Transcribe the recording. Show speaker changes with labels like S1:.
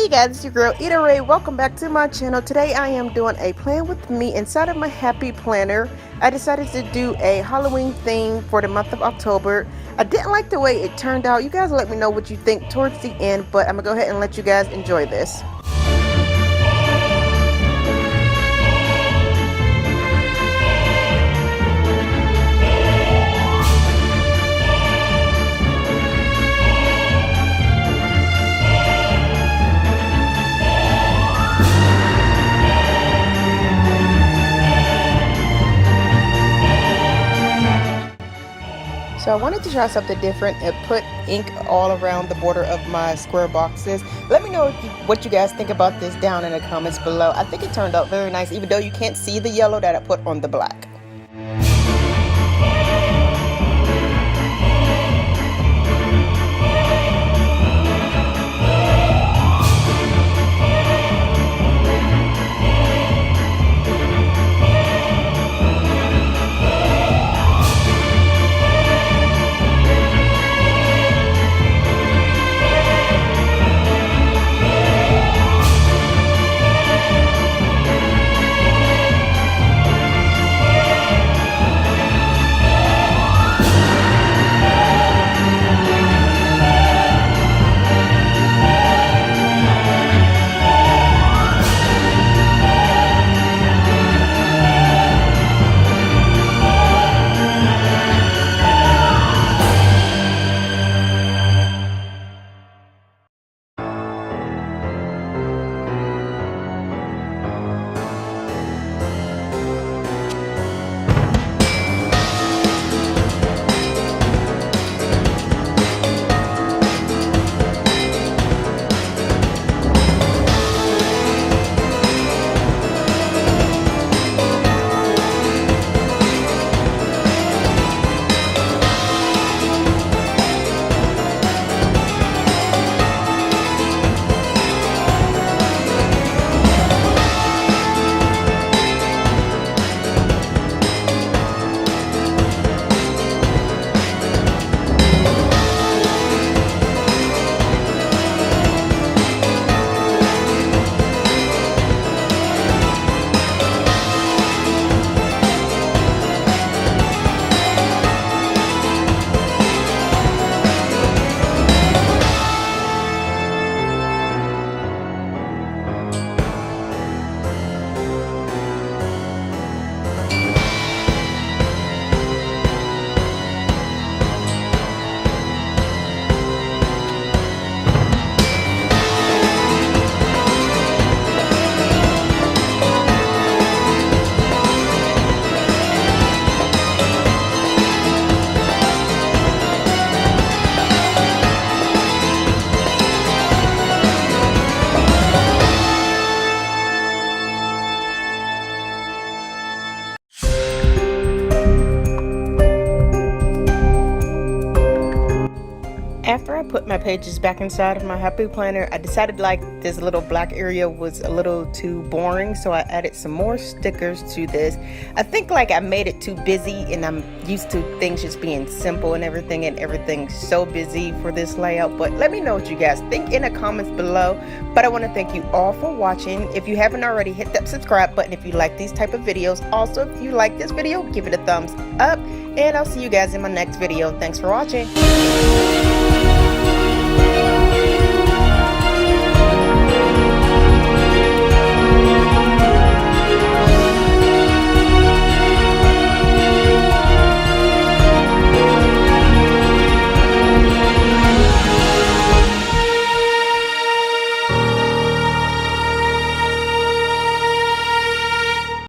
S1: You guys, it's your girl Ida Ray. Welcome back to my channel. Today I am doing a plan with me inside of my happy planner. I decided to do a Halloween theme for the month of October. I didn't like the way it turned out. You guys let me know what you think towards the end, but I'm gonna go ahead and let you guys enjoy this. So I wanted to try something different and put ink all around the border of my square boxes. Let me know what you guys think about this down in the comments below. I think it turned out very nice, even though you can't see the yellow that I put on the black. After I put my pages back inside of my happy planner, I decided like this little black area was a little too boring, so I added some more stickers to this. I think like I made it too busy, and I'm used to things just being simple and everything's so busy for this layout. But let me know what you guys think in the comments below. But I want to thank you all for watching. If you haven't already, hit that subscribe button if you like these type of videos. Also, if you like this video, give it a thumbs up, and I'll see you guys in my next video. Thanks for watching.